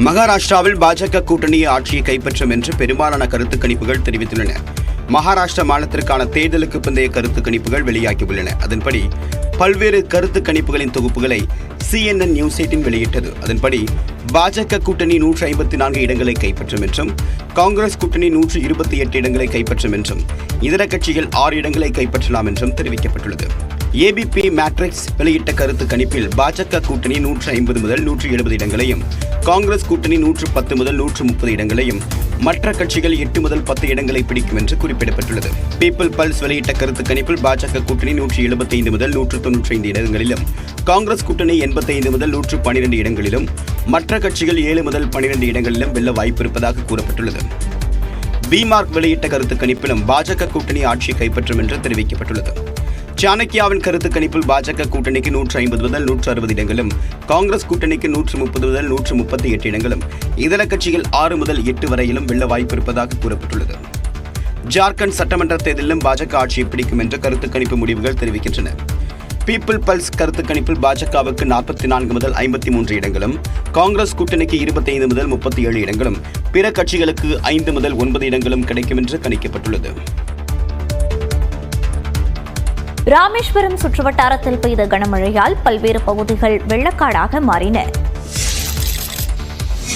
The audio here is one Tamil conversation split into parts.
மகாராஷ்டிராவில் பாஜக கூட்டணி ஆட்சியை கைப்பற்றும் என்று பெரும்பாலான கருத்து கணிப்புகள் தெரிவித்துள்ளன. மகாராஷ்டிரா மாநிலத்திற்கான தேர்தலுக்கு பிந்தைய கருத்து கணிப்புகள் வெளியாகியுள்ளன. அதன்படி பல்வேறு கருத்து கணிப்புகளின் தொகுப்புகளை CNN நியூஸ் 18 வெளியிட்டது. அதன்படி பாஜக கூட்டணி 154 இடங்களை கைப்பற்றும் என்றும், காங்கிரஸ் கூட்டணி 128 இடங்களை கைப்பற்றும் என்றும், இதர கட்சிகள் 6 இடங்களை கைப்பற்றலாம் என்றும் தெரிவிக்கப்பட்டுள்ளது. ABP மேட்ரிக்ஸ் வெளியிட்ட கருத்து கணிப்பில் பாஜக கூட்டணி 150 முதல் 170 இடங்களையும், காங்கிரஸ் கூட்டணி 110 முதல் 130 இடங்களையும், மற்ற கட்சிகள் 8 முதல் 10 இடங்களை பிடிக்கும் என்று குறிப்பிடப்பட்டுள்ளது. பீப்பிள் பல்ஸ் வெளியிட்ட கருத்து கணிப்பில் பாஜக கூட்டணி 175 முதல் 195 இடங்களிலும், காங்கிரஸ் கூட்டணி 85 முதல் 112 இடங்களிலும், மற்ற கட்சிகள் 7 முதல் 12 இடங்களிலும் வெல்ல வாய்ப்பு இருப்பதாக கூறப்பட்டுள்ளது. பிமார்க் வெளியிட்ட கருத்து கணிப்பிலும் பாஜக கூட்டணி ஆட்சியை கைப்பற்றும் என்று தெரிவிக்கப்பட்டுள்ளது. சாணக்கியாவின் கருத்து கணிப்பில் பாஜக கூட்டணிக்கு 150 முதல் 160 இடங்களும், காங்கிரஸ் கூட்டணிக்கு 130 முதல் 138 இடங்களும், இதர கட்சிகள் 6 முதல் 8 வரையிலும் வெல்ல வாய்ப்பு இருப்பதாக கூறப்பட்டுள்ளது. ஜார்க்கண்ட் சட்டமன்ற தேர்தலிலும் பாஜக ஆட்சியை பிடிக்கும் என்ற கருத்து கணிப்பு முடிவுகள் தெரிவிக்கின்றன. பீப்பிள் பல்ஸ் கருத்து கணிப்பில் பாஜகவுக்கு 44 முதல் 53 இடங்களும், காங்கிரஸ் கூட்டணிக்கு 25 முதல் 37 இடங்களும், பிற கட்சிகளுக்கு 5 முதல் 9 இடங்களும் கிடைக்கும் என்று கணிக்கப்பட்டுள்ளது. ராமேஸ்வரம் சுற்றுவட்டாரத்தில் பெய்த கனமழையால் பல்வேறு பகுதிகள் வெள்ளக்காடாக மாறின.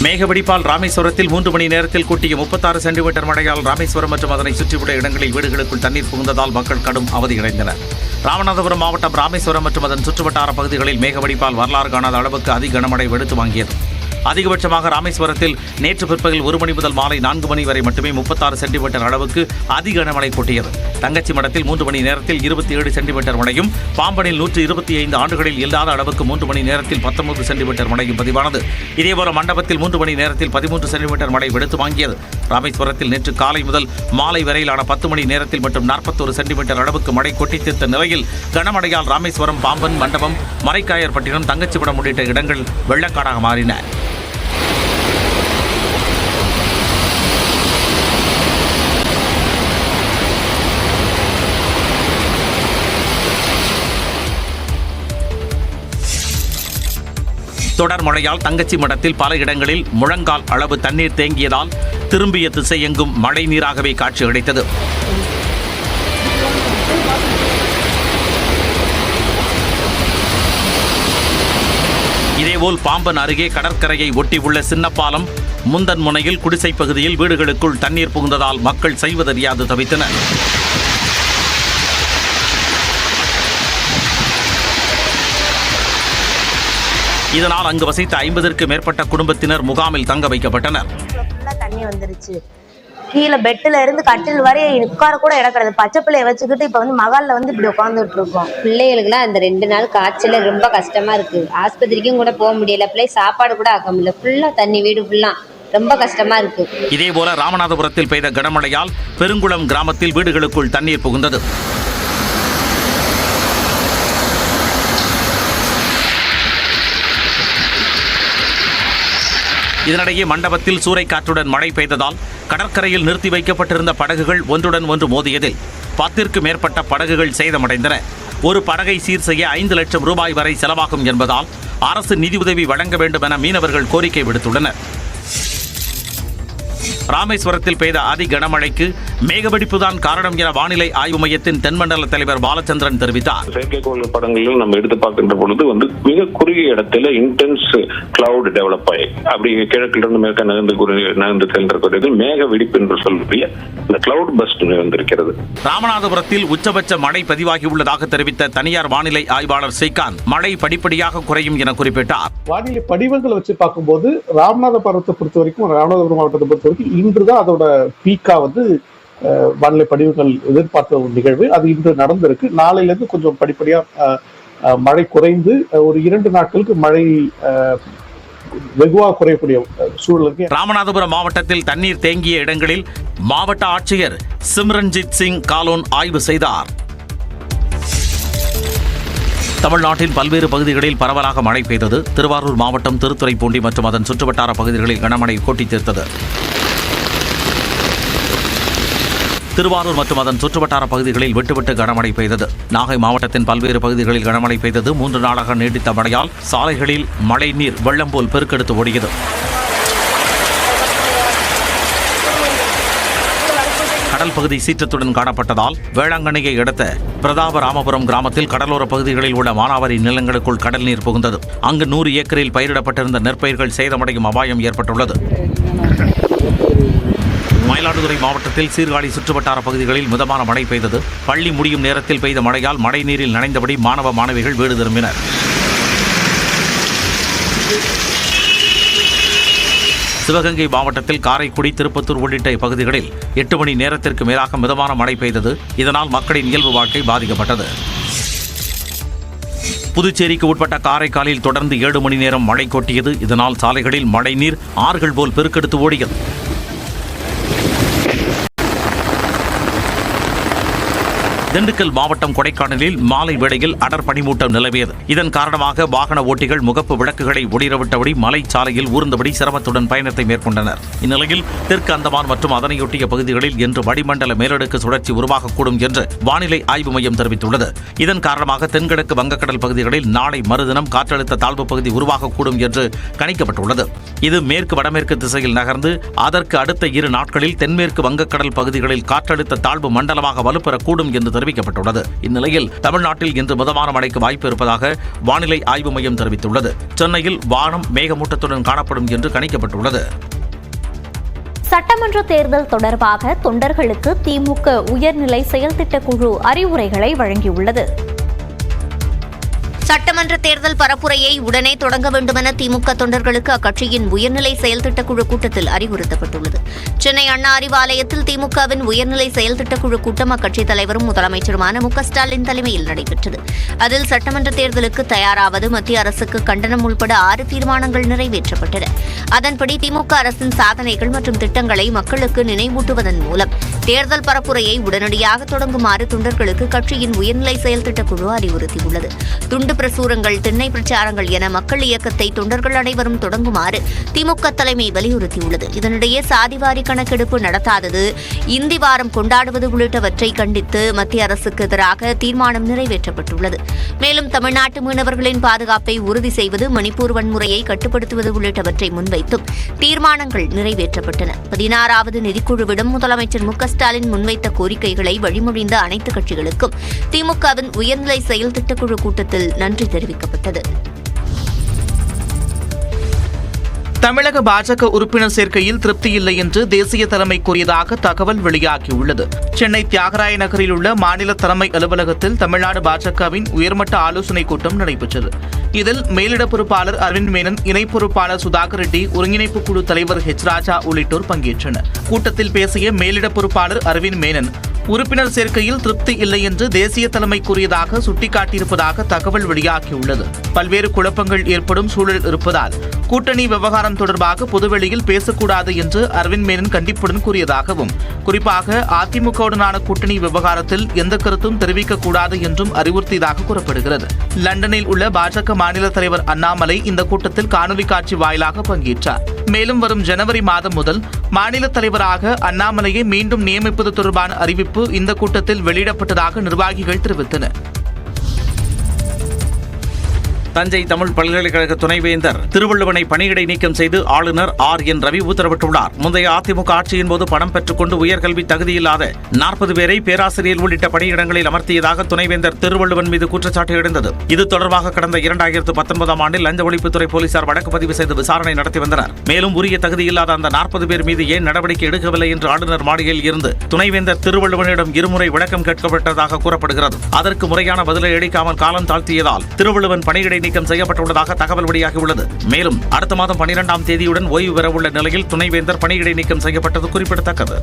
மேகவெடிப்பால் ராமேஸ்வரத்தில் 3 மணி நேரத்தில் கொட்டிய 36 சென்டிமீட்டர் மழையால் ராமேஸ்வரம் மற்றும் அதனை சுற்றியுள்ள இடங்களில் வீடுகளுக்குள் தண்ணீர் புகுந்ததால் மக்கள் கடும் அவதியடைந்தனர். ராமநாதபுரம் மாவட்டம் ராமேஸ்வரம் மற்றும் அதன் சுற்றுவட்டார பகுதிகளில் மேகவெடிப்பால் வரலாறு காணாத அளவுக்கு அதி கனமழை வெளுத்து வாங்கியது. அதிகபட்சமாக ராமேஸ்வரத்தில் நேற்று பிற்பகல் 1 மணி முதல் மாலை 4 மணி வரை மட்டுமே 36 சென்டிமீட்டர் அளவுக்கு அதி கனமழை கொட்டியது. தங்கச்சி மடத்தில் 3 மணி நேரத்தில் 27 சென்டிமீட்டர் மழையும், பாம்பனில் 125 ஆண்டுகளில் இல்லாத அளவுக்கு 3 மணி நேரத்தில் 19 சென்டிமீட்டர் மழையும் பதிவானது. இதேபோல மண்டபத்தில் 3 மணி நேரத்தில் 13 சென்டிமீட்டர் மழை வெளுத்து வாங்கியது. ராமேஸ்வரத்தில் நேற்று காலை முதல் மாலை வரையிலான 10 மணி நேரத்தில் மட்டும் 41 சென்டிமீட்டர் அளவுக்கு மழை கொட்டி தீர்த்த நிலையில் கனமழையால் ராமேஸ்வரம், பாம்பன், மண்டபம், மரைக்காயர்பட்டினம், தங்கச்சிபடம் உள்ளிட்ட இடங்கள் வெள்ளக்காடாக மாறின. தொடர் மழையால் தங்கச்சி மடத்தில் பல இடங்களில் முழங்கால் அளவு தண்ணீர் தேங்கியதால் திரும்பிய திசை எங்கும் மழை நீராகவே காட்சியளித்தது. இதேபோல் பாம்பன் அருகே கடற்கரையை ஒட்டியுள்ள சின்னப்பாலம் முந்தன் முனையில் குடிசை பகுதியில் வீடுகளுக்குள் தண்ணீர் புகுந்ததால் மக்கள் செய்வதறியாது தவித்தனர். இதனால் அங்கு வசித்த 50க்கும் மேற்பட்ட குடும்பத்தினர் முகாமில் தங்க வைக்கப்பட்டனர். தண்ணி வந்துருச்சு, கீழே பெட்டில இருந்து கட்டில் வரை உட்கார கூட இடம் கிடையாது. பச்சை பிள்ளைய வச்சுக்கிட்டு இப்ப மகால்ல இப்படி உட்காந்துட்டு இருக்கோம். பிள்ளைகளுக்குலாம் அந்த 2 நாள் காய்ச்சல ரொம்ப கஷ்டமா இருக்கு. ஆஸ்பத்திரிக்கும் கூட போக முடியல, பிள்ளை சாப்பாடு கூட ஆக்க முடியல. ஃபுல்லா தண்ணி, வீடு ஃபுல்லா ரொம்ப கஷ்டமா இருக்கு. இதேபோல ராமநாதபுரத்தில் பெய்த கனமழையால் பெருங்குளம் கிராமத்தில் வீடுகளுக்குள் தண்ணீர் புகுந்தது. இதனிடையே மண்டபத்தில் சூறைக்காற்றுடன் மழை பெய்ததால் கடற்கரையில் நிறுத்தி வைக்கப்பட்டிருந்த படகுகள் ஒன்றுடன் ஒன்று மோதியதில் 10க்கும் மேற்பட்ட படகுகள் சேதமடைந்தன. ஒரு படகை சீர் செய்ய 5 லட்சம் ரூபாய் வரை செலவாகும் என்பதால் அரசு நிதியுதவி வழங்க வேண்டும் என மீனவர்கள் கோரிக்கை விடுத்துள்ளனர். ராமேஸ்வரத்தில் பெய்த அதி கனமழைக்கு மேகவெடிப்புதான் காரணம் என வானிலை ஆய்வு மையத்தின் தென்மண்டல தலைவர் பாலச்சந்திரன் தெரிவித்தார். செயற்கைக்கோள் படங்களில் நம்ம எடுத்து பார்க்கின்ற பொழுது மிக குறுகிய இடத்துல இன்டென்ஸ் கிளவுட் டெவலப் ஆகி அப்படி கிழக்கிலிருந்து மேற்க நகர்ந்து செல்றது மேக வெடிப்பு என்று சொல்லக்கூடிய இந்த கிளவுட் பஸ்ட் வந்திருக்கிறது. ராமநாதபுரத்தில் உச்சபட்ச மழை பதிவாகியுள்ளதாக தெரிவித்த தனியார் வானிலை ஆய்வாளர் ஸ்ரீகாந்த் மழை படிப்படியாக குறையும் என குறிப்பிட்டார். வானிலை படிவங்களை வச்சு பார்க்கும்போது ராமநாதபுரத்தை பொறுத்த வரைக்கும், ராமநாதபுரம் மாவட்டத்தை பொறுத்த வரைக்கும் இன்றுதான் அதோட பீக்கா வானிலை படிவுகள் எதிர்பார்த்த ஒரு நிகழ்வு. அது இன்று நடந்திருக்கு. நாளையிலிருந்து கொஞ்சம் படிப்படியா மழை குறைந்து ஒரு 2 நாட்களுக்கு மழை வெகுவாக குறையக்கூடிய சூழலுக்கு. ராமநாதபுரம் மாவட்டத்தில் தண்ணீர் தேங்கிய இடங்களில் மாவட்ட ஆட்சியர் சிம்ரன்ஜித் சிங் காலோன் ஆய்வு செய்தார். தமிழ்நாட்டின் பல்வேறு பகுதிகளில் பரவலாக மழை பெய்தது. திருவாரூர் மாவட்டம் திருத்துறைப்பூண்டி மற்றும் அதன் சுற்றுவட்டார பகுதிகளில் கனமழை கொட்டி தீர்த்தது. திருவாரூர் மற்றும் அதன் சுற்றுவட்டார பகுதிகளில் விட்டுவிட்டு கனமழை பெய்தது. நாகை மாவட்டத்தின் பல்வேறு பகுதிகளில் கனமழை பெய்தது. 3 நாளாக நீடித்த மழையால் சாலைகளில் மழை நீர் வெள்ளம் போல் பெருக்கெடுத்து ஓடியது. கடல் பகுதி சீற்றத்துடன் காணப்பட்டதால் வேளாங்கண்ணியை அடுத்த பிரதாபராமபுரம் கிராமத்தில் கடலோர பகுதிகளில் உள்ள மானாவாரி நிலங்களுக்குள் கடல் நீர் புகுந்தது. அங்கு 100 ஏக்கரில் பயிரிடப்பட்டிருந்த நெற்பயிர்கள் சேதமடையும் அபாயம் ஏற்பட்டுள்ளது. மயிலாடுதுறை மாவட்டத்தில் சீர்காழி சுற்றுவட்டார பகுதிகளில் மிதமான மழை பெய்தது. பள்ளி முடியும் நேரத்தில் பெய்த மழையால் மழைநீரில் நனைந்தபடி மாணவ மாணவிகள் வீடு திரும்பினர். சிவகங்கை மாவட்டத்தில் காரைக்குடி, திருப்பத்தூர் உள்ளிட்ட பகுதிகளில் 8 மணி நேரத்திற்கு மேலாக மிதமான மழை பெய்தது. இதனால் மக்களின் இயல்பு வாழ்க்கை பாதிக்கப்பட்டது. புதுச்சேரிக்கு உட்பட்ட காரைக்காலில் தொடர்ந்து 7 மணி நேரம் மழை கொட்டியது. இதனால் சாலைகளில் மழைநீர் ஆறுகள் போல் பெருக்கெடுத்து ஓடியது. திண்டுக்கல் மாவட்டம் கொடைக்கானலில் மாலை வேளையில் அடர் பனிமூட்டம் நிலவியது. இதன் காரணமாக வாகன ஓட்டிகள் முகப்பு விளக்குகளை ஒளிரவிட்டபடி மலைச்சாலையில் ஊர்ந்தபடி சிரமத்துடன் பயணத்தை மேற்கொண்டனர். இந்நிலையில் தெற்கு அந்தமான் மற்றும் அதனையொட்டிய பகுதிகளில் இன்று வளிமண்டல மேலடுக்கு சுழற்சி உருவாகக்கூடும் என்று வானிலை ஆய்வு மையம் தெரிவித்துள்ளது. இதன் காரணமாக தென்கிழக்கு வங்கக்கடல் பகுதிகளில் நாளை மறுதினம் காற்றழுத்த தாழ்வு பகுதி உருவாகக்கூடும் என்று கணிக்கப்பட்டுள்ளது. இது மேற்கு வடமேற்கு திசையில் நகர்ந்து அதற்கு அடுத்த 2 நாட்களில் தென்மேற்கு வங்கக்கடல் பகுதிகளில் காற்றழுத்த தாழ்வு மண்டலமாக வலுப்பெறக்கூடும் என்று தெரிவிக்கப்பட்டுள்ளது. இந்நிலையில் தமிழ்நாட்டில் இன்று மிதமான மழைக்கு வாய்ப்பு இருப்பதாக வானிலை ஆய்வு மையம் தெரிவித்துள்ளது. சென்னையில் வானம் மேகமூட்டத்துடன் காணப்படும் என்று கணிக்கப்பட்டுள்ளது. சட்டமன்ற தேர்தல் தொடர்பாக தொண்டர்களுக்கு திமுக உயர்நிலை செயல்திட்டக் குழு அறிவுரைகளை வழங்கியுள்ளது. சட்டமன்ற தேர்தல் பரப்புரையை உடனே தொடங்க வேண்டுமென திமுக தொண்டர்களுக்கு அக்கட்சியின் உயர்நிலை செயல்திட்டக் குழு கூட்டத்தில் அறிவுறுத்தப்பட்டுள்ளது. சென்னை அண்ணா அறிவாலயத்தில் திமுகவின் உயர்நிலை செயல்திட்டக் குழு கூட்டம் அக்கட்சித் தலைவரும் முதலமைச்சருமான மு.க.ஸ்டாலின் தலைமையில் நடைபெற்றது. அதில் சட்டமன்ற தேர்தலுக்கு தயாராவது, மத்திய அரசுக்கு கண்டனம் உள்பட 6 தீர்மானங்கள் நிறைவேற்றப்பட்டன. அதன்படி திமுக அரசின் சாதனைகள் மற்றும் திட்டங்களை மக்களுக்கு நினைவூட்டுவதன் மூலம் தேர்தல் பரப்புரையை உடனடியாக தொடங்குமாறு தொண்டர்களுக்கு கட்சியின் உயர்நிலை செயல்திட்டக் குழு அறிவுறுத்தியுள்ளது. துண்டு பிரசுரங்கள், திண்ணை பிரச்சாரங்கள் என மக்கள் இயக்கத்தை தொண்டர்கள் அனைவரும் தொடங்குமாறு திமுக தலைமை வலியுறுத்தியுள்ளது. இதனிடையே சாதிவாரி கணக்கெடுப்பு நடத்தாதது, இந்தி வாரம் கொண்டாடுவது உள்ளிட்டவற்றை கண்டித்து மத்திய அரசுக்கு எதிராக தீர்மானம் நிறைவேற்றப்பட்டுள்ளது. மேலும் தமிழ்நாட்டு மீனவர்களின் பாதுகாப்பை உறுதி செய்வது, மணிப்பூர் வன்முறையை கட்டுப்படுத்துவது உள்ளிட்டவற்றை முன்வைத்தும் தீர்மானங்கள் நிறைவேற்றப்பட்டன. 16வது நிதிக்குழுவிடம் முதலமைச்சர் மு.க.ஸ்டாலின் முன்வைத்த கோரிக்கைகளை வழிமொழிந்த அனைத்து கட்சிகளுக்கும் திமுகவின் உயர்நிலை செயல்திட்டக் குழு கூட்டத்தில் நன்றி தெரிவிக்கப்பட்டது. தமிழக பாஜக உறுப்பினர் சேர்க்கையில் திருப்தி இல்லை என்று தேசிய தலைமை கூறியதாக தகவல் வெளியாகியுள்ளது. சென்னை தியாகராய நகரில் உள்ள மாநில தலைமை அலுவலகத்தில் தமிழ்நாடு பாஜகவின் உயர்மட்ட ஆலோசனைக் கூட்டம் நடைபெற்றது. இதில் மேலிட பொறுப்பாளர் அரவிந்த் மேனன், இணை பொறுப்பாளர் சுதாகர் ரெட்டி, ஒருங்கிணைப்பு குழு தலைவர் ஹெச் ராஜா உள்ளிட்டோர் பங்கேற்றனர். கூட்டத்தில் பேசிய மேலிட பொறுப்பாளர் அரவிந்த் மேனன், உறுப்பினர் சேர்க்கையில் திருப்தி இல்லை என்று தேசிய தலைமை கூறியதாக சுட்டிக்காட்டியிருப்பதாக தகவல் வெளியாகியுள்ளது. பல்வேறு குழப்பங்கள் ஏற்படும் சூழல் இருப்பதால் கூட்டணி விவகாரம் தொடர்பாக பொதுவெளியில் பேசக்கூடாது என்று அரவிந்த் மேனன் கண்டிப்புடன் கூறியதாகவும், குறிப்பாக அதிமுகவுடனான கூட்டணி விவகாரத்தில் எந்த கருத்தும் தெரிவிக்கக்கூடாது என்றும் அறிவுறுத்தியதாக கூறப்படுகிறது. லண்டனில் உள்ள பாஜக மாநில தலைவர் அண்ணாமலை இந்த கூட்டத்தில் காணொலி காட்சி வாயிலாக பங்கேற்றார். மேலும் வரும் ஜனவரி மாதம் முதல் மாநில தலைவராக அண்ணாமலையை மீண்டும் நியமிப்பது தொடர்பான அறிவிப்பு இந்த கூட்டத்தில் வெளியிடப்பட்டதாக நிர்வாகிகள் தெரிவித்தனர். தஞ்சை தமிழ் பல்கலைக்கழக துணைவேந்தர் திருவள்ளுவனை பணியிடை நீக்கம் செய்து ஆளுநர் R.N. ரவி உத்தரவிட்டுள்ளார். முந்தைய அதிமுக ஆட்சியின் போது பணம் பெற்றுக்கொண்டு உயர்கல்வி தகுதியில்லாத 40 பேரை பேராசிரியர் உள்ளிட்ட பணியிடங்களில் அமர்த்தியதாக துணைவேந்தர் திருவள்ளுவன் மீது குற்றச்சாட்டு எழுந்தது. இது தொடர்பாக கடந்த 2019ஆம் ஆண்டில் லஞ்ச ஒழிப்புத்துறை போலீசார் வழக்கு பதிவு செய்து விசாரணை நடத்தி வந்தனர். மேலும் உரிய தகுதியில்லாத அந்த 40 பேர் மீது ஏன் நடவடிக்கை எடுக்கவில்லை என்று ஆளுநர் மாளிகையில் இருந்து துணைவேந்தர் திருவள்ளுவனிடம் இருமுறை விளக்கம் கேட்கப்பட்டதாக கூறப்படுகிறது. அதற்கு முறையான பதிலை அளிக்காமல் காலம் தாழ்த்தியதால் திருவள்ளுவன் பணியிடை நீக்கம் செய்யப்பட்டுள்ளதாக தகவல் வெளியாகியுள்ளது. மேலும் அடுத்த மாதம் 12ஆம் தேதியுடன் ஓய்வு பெறவுள்ள நிலையில் துணைவேந்தர் பணியிடை நீக்கம் செய்யப்பட்டது குறிப்பிடத்தக்கது.